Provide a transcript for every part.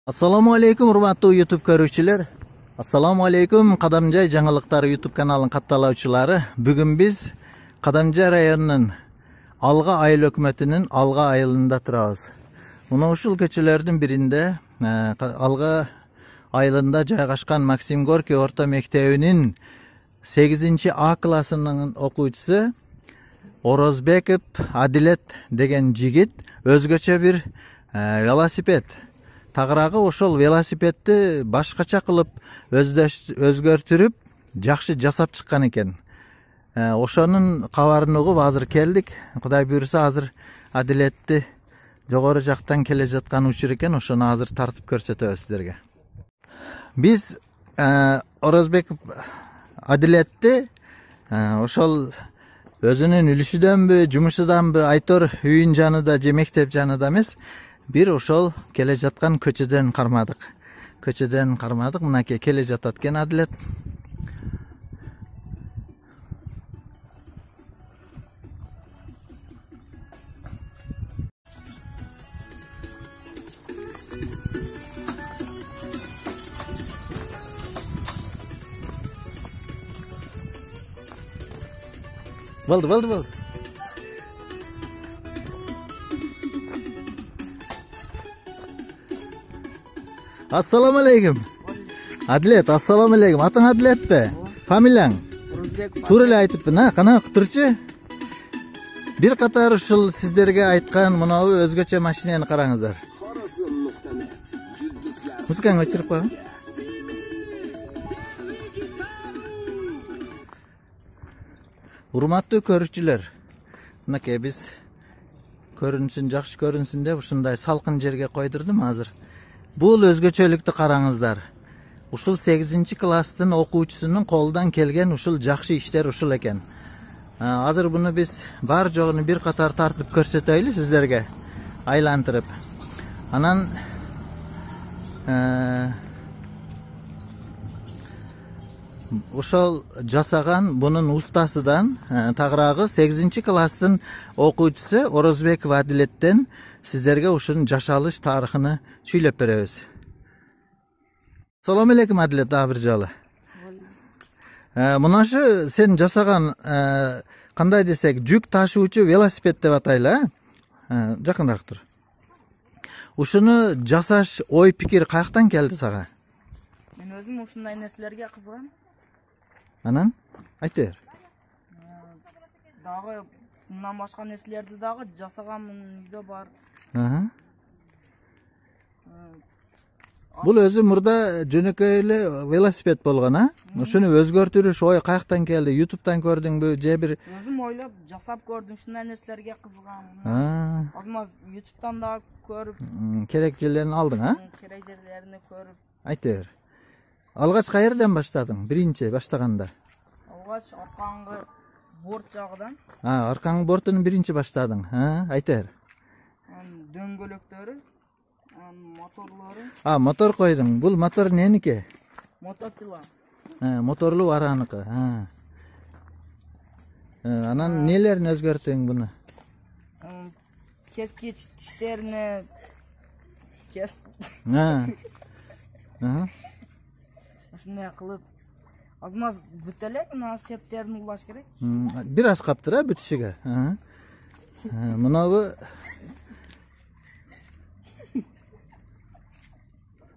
Assalamu alaikum hurmatli YouTube ko'ruvchilar. Assalamu alaikum Qadamjoy жаңылыктары YouTube kanalının kattalauvchilari. Bugun biz Qadamjoy rayonining Alga ayıl hökumetinin Alga ayılında turamiz. Muna ушул көчөлөрдүн birinde Alga ayılında joylashgan Maksim Gorkiy orta mektebining 8-A klassынын окуучусу Orozbekov Adilet деген жигит өзгөчө bir велосипед тагыраагы ошол велосипедти башкача кылып өзгөртүрүп жакшы жасап чыккан экен. Ошонун кабарын угуп азыр келдик. Кудай буйруса азыр Адилетти жогору жактан келе жаткан учур экен. Ошону азыр тартып көрсөтөбүз сиздерге. Биз Orozbekov Адилетти ошол өзүнүн үлүшүдөнбү, жумушуданбы, айтор үйүн жанында же мектеп жанында эмес, bir ошол келе жаткан көчөдөн кармадык. Мынакей келе жатат экен Адилет. Болду. Assalamu alaikum. Adilet, assalamu alaikum. Atың Adilet be? Familiяң? Туура эле айтыптын, а? Кана турчу? Бир катар ушул сиздерге айткан мынабу өзгөчө машинени караңыздар. Музыканы өчүрүп койгон. Урматтуу көрүүчүлөр, мынакей биз көрүнүшүн жакшы көрүнсүн деп ушундай салкын жерге койдурдум азыр. Бул өзгөчөлүктү караңыздар. Ушул 8-класстын окуучусунун колунан келген ушул жакшы иштер ушул экен. Азыр буну биз бар жогуну бир катар тартып көрсөтөйлү сиздерге айлантырып. Анан ошол жасаган бунун устасыдан тагыраагы 8-класстын окуучусу Orozbekov Адилеттен сиздерге ушунун жашалыш тарыхын сүйлөп беребиз. Салам алейкум Адилет бир жолу. Мунашы сен жасаган кандай десек жүк ташуучу велосипед деп атайлы, жакыныраак тур. Ушуну жасаш ой пикир каяктан келди сага? Мен өзүм ушундай нерселерге кызыгам. Анан айт бер. Дагы мындан башка нерселерди дагы жасаганмын, үйдө бар. Бул өзү мурда жөнөкөй эле велосипед болгон, а? Ушуну өзгөртүрүш ой каяктан келди? YouTube'дан көрдүңбү же бир? Өзүм ойлоп жасап көрдүм, ушундай нерселерге кызыгам. Азыр YouTube'дан да көрүп, керек жерлерин алдың, а? Керек жерлерин көрүп. Айт бер. Алгач кайерден баштадың? Биринчи баштаганда. Алгач аркаңгы борт жагыдан. Аркаңгы бортунун биринчи баштадың, айт бер. Дөңгөлөктөрү, моторлору. Мотор койдуң. Бул мотор неники? Мотопила. Моторлуу араныкы. Анан нелерин өзгөрттүң буну? Кескич тиштерине ушундай кылып, азмаз бүтө элек, мына септерин улаш керек. Бир аз каптыр, бүтүшүгө.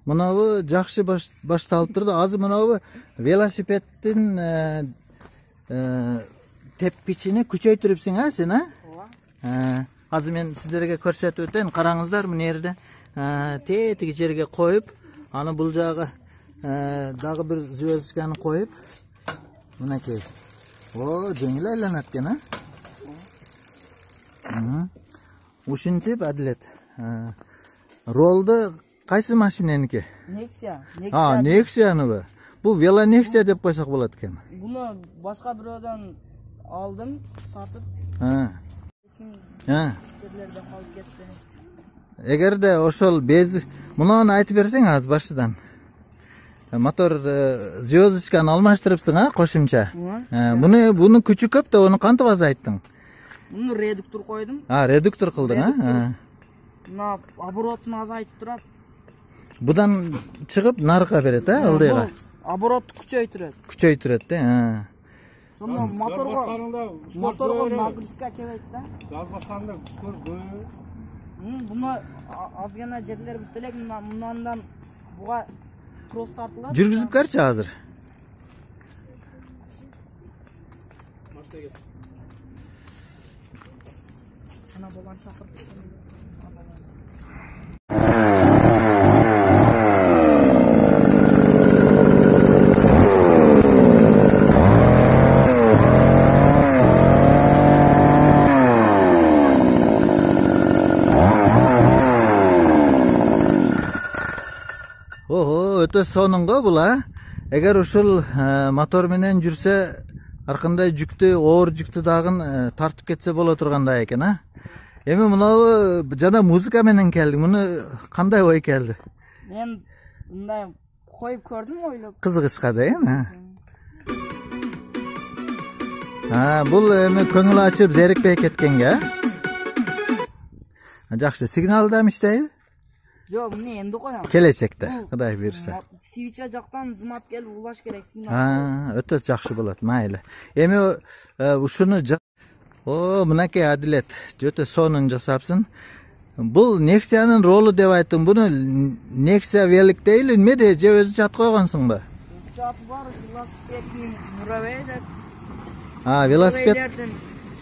Мынабы жакшы башталып турду. Азыр мынабы велосипеддин тепкичини күчөйтүрүпсүң, сен, а? Азыр мен сиздерге көрсөтүп өтөйүн. Караңыздар, мына жерде тетиги жерге коюп, аны бул жагы дагы бир звездочканы коюп, мынакей. Жеңил айланат экен, а? Ушинтип Адилет. Ролду кайсы машиненики? Nexia. Nexia. Бул вело Nexia деп койсок болот экен. Буну башка бирөөдөн алдым, сатып. Жерлерде калып кетти. Эгерде ошол мунуну айтып берсең аз башыдан. Мотор звездочканы алмаштырыпсың, кошумча. Буну күчү көп да, ону кантип азайттың? Буну редуктор койдум. Редуктор кылдың, мына оборотун азайтып турат. Budan çıkıp narıqa berет, ha, ылдыйга. Оборотты күчөйтүрөт. Күчөйтүрөт да. Сонда моторго нагрузка келет да. Gaz basqanda күскөр көй. Буну азгана жерлер бүтөлек мындан буга трос тартылат. Жүргүзүп карчы азыр. Ана болгон чакырып. Өтө сонунго бул, а? Эгер ушул мотор менен жүрсө, аркандай жүктү, оор жүктү дагы тартып кетсе боло тургандай экен, а? Эми мынау жана музыка менен келди. Муну кандай ой келди? Мен мындай коюп көрдүм, ойлоп. Кызыгышка да, бул эми көңүл ачып зерикпей кеткенге, а? Жакшы, сигнал да иштейби? Жок, мына энди коям. Келечекте, Кудай буйрса. Свича жактан зымап келип улаш керек сигнал. Өтө жакшы болот, майли. Эми ушуну мынакей Адилет, өтө сонун жасапсың. Бул Nexia'нын ролу деп айттым. Буну Nexia велик дейли эмеде же өзү чат койгонсуңбу? Чат бар, велосипеддин муравей деп. Велосипед.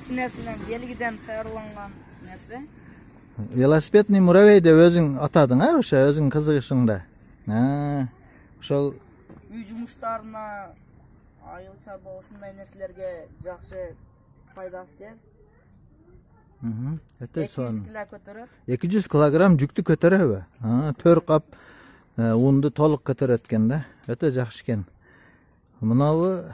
Кичинесинен белгиден таярланган нерсе. Велосипедный муравей деп өзүң атадың, а? Ошо өзүң кызыгышыңда. Ошол үй жумуштарына айылча ушундай нерселерге жакшы пайдасы тиет. Өтө сонун. 200 кг көтөрөт. 200 кг жүктү көтөрөбү? 4 кап унду толук көтөрөт экен да. Өтө жакшы экен. Мынабы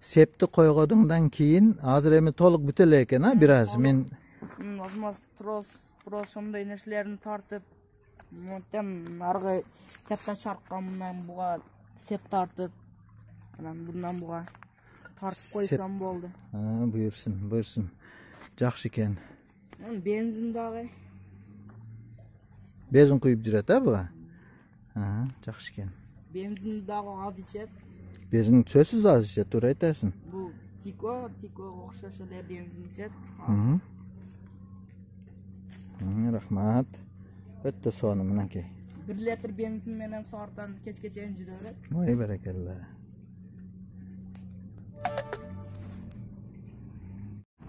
септи койгодуңдан кийин азыр эми толук бүтө эле экен, а? Бир аз мен возможно трос ошондой нерселерин тартып, монтен аргы катта чаркка мындан буга сеп тартып, анан bundan буга тартып койсом болду. Буйрсун. Жакшы экен. Бензин дагы. Бензин куюп жүрөт, а буга? Жакшы экен. Бензин дагы аз ичет. Бензин сөзсүз аз ичет, туура айтасың. Бул Тико окшош эле бензин ичет. Рахмат. Өтө сонун мынакей. 1 литр бензин менен сааттан кечке чейин жүрө берет. Ой, баракалла.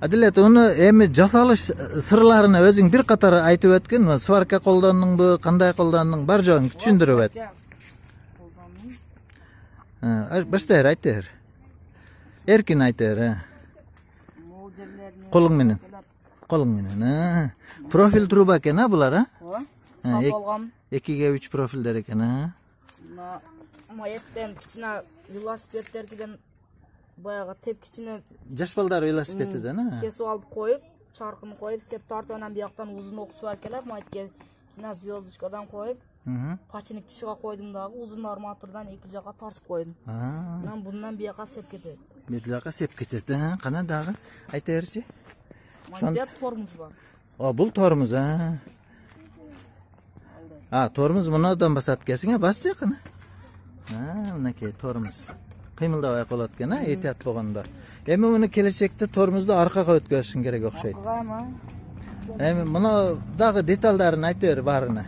Адилет, уну эми жасалыш сырларына өзүң бир катар айтып өткөн, сварка колдондуңбу, кандай колдондуң, бар жогун түшүндүрүп өт. Баштайыр айтыр. Эркин айтыр. Колуң менен. Профиль труба экен, а булар, а? Сатып алгам. 2-ге 3 профилдер экен, а? Маектен кичине велосипеддерден баягы тепкичине жаш балдар велосипедден, а? Кесип алып коюп, чаркын коюп, сеп тартып анан бияктан узун ок свар келип, маетке кичине звездочкадан коюп, пачник тишиге койдум дагы, узун арматурдан эки жакка тартып койдум. Анан bundan бияка сеп кетет. Бет жакка сеп кетет, а? Кана дагы айта берчи. Мында тормуз бар. Бул тормуз, а? Тормуз мунадан басат экенсиң, а? Басчы кана. Мынакей тормуз. Кыймылдабай калат экен, а? Этият болгондо. Эми муну келечекте тормузду аркага өткөзүшүң керек окшойт. Эми муну дагы деталдарын айта бер баарына.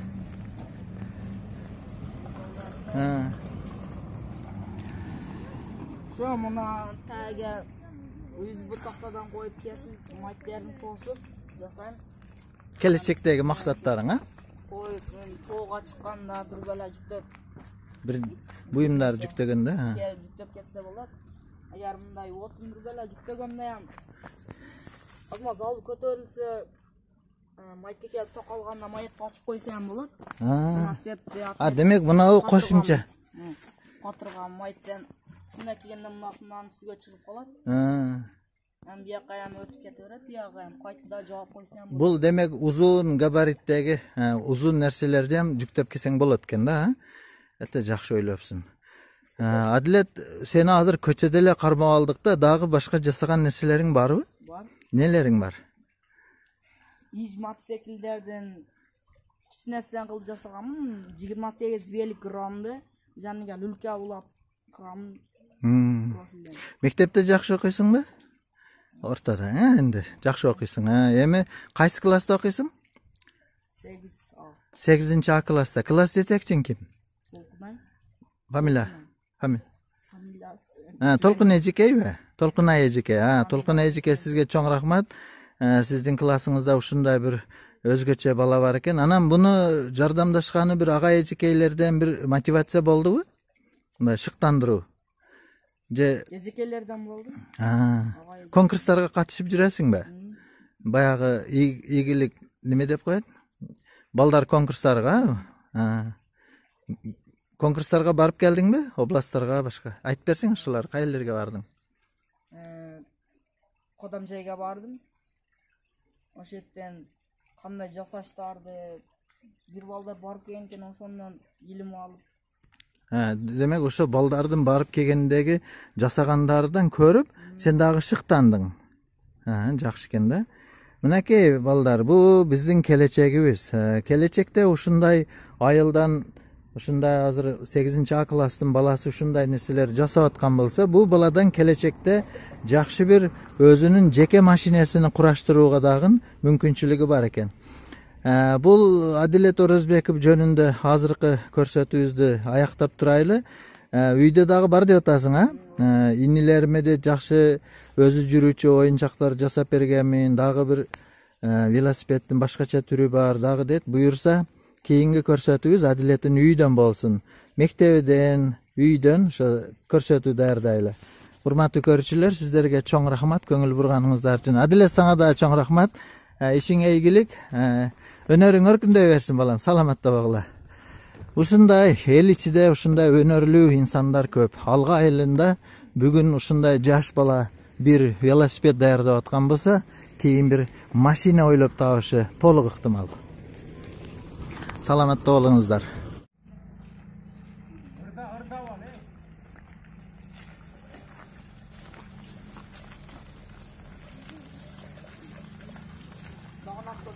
Шо муна тага USB тактадан коюп кесип, маектерин тосуп жасайм. Келечектеги максаттарың, а? Коюп, тоого чыкканда бир бала жүктөп. Бир буюмдар жүктөгөндө, жүктөп кетсе болот. Эгер мындай отун бир бала жүктөгөндө ham азмаз алып көтөрүлсө, маекке келип токалганда маекти ачып койсо ham болот. Демек мынау кошумча. Катырган маектен шундай кийгенде мынасынан үстүгө чыгып калат. Бияка ham өтүп кете берет, бияка ham кайтып жаап койсом болот. Бул демек узун габариттеги, узун нерселерди ham жүктөп келсең болот экен да, Өтө жакшы ойлопсуң. Адилет, сени азыр көчөдө эле кармап алдык да, дагы башка жасаган нерселериң барбы? Бар. Нелериң бар? Иж мотоциклдерден kichkinasidan qilib jasaganman. 28 bellik gramdı. Janiga lulka ulab qilganman. Profildan. Mектepte жақсы оқисыңбы? Ортада, endi жақсы оқисың. Эми кайсы класста оқисың? 8A. 8-A класста. Класс жетекчиң ким? Толкунай. Фамилия. Familiyasi. Толкун Эжикейби? Толкунай Эжикей. Толкун Эжикей сизге чоң рахмат. Сиздин классыңызда ушундай бир өзгөчө бала бар экен. Анан буну жардамдашканы бир ага эжекейлерден бир мотивация болдубу? Мындай шыктандыруу. Же Ejekeylerden boldu. Конкурстарга катышып жүрөсүңбү? Баягы ийгилик неме деп коет? Балдар конкурстарга. Конкурстарга барып келдиңби? Областтарга башка. Айтып берсең, ушулар кайерлерге бардың? Kodamjayga bardım. O şertten qanday jasaştарды bir balдар barıp kelген ошондон илим алып. Демек ошо балдардын барып келгендеги жасагандардан көрүп, сен дагы шыктандың. Жакшы экен да. Мынакей балдар, бул биздин келечегибиз. Келечекте ушундай айылдан ушундай азыр 8-A класстын баласы ушундай нерселер жасап аткан болсо, бул баладан келечекте жакшы бир өзүнүн жеке машинесин кураштырууга дагы мүмкүнчүлүгү бар экен. Бул Адилет Орозбеков жөнүндө азыркы көрсөтүүбүздү аяктап турайлы. Үйдө дагы бар деп атасың, Инилериме де жакшы өзү жүрүүчү оюнчактар жасап бергенмин, дагы бир велосипеддин башкача түрү бар, дагы дейт. Буюрса, кийинки көрсөтүүбүз Адилеттин үйдөн болсун. Мектебиден, үйдөн ошо көрсөтүү даярдайлы. Урматтуу көрүүчүлөр, сиздерге чоң рахмат көңүл бурганыңыздар үчүн. Адилет, сага да чоң рахмат. Ишиңе ийгилик. Өнөрүң өркүндөй берсин балам, саламатта болгула. Ушундай эл ичинде ушундай өнөрлүү инсандар көп. Алга айылында бүгүн ушундай жаш бала бир велосипед даярдап аткан болсо, кийин бир машина ойлоп табышы толук ыктымал. Саламатта болуңуздар. Dağın aklı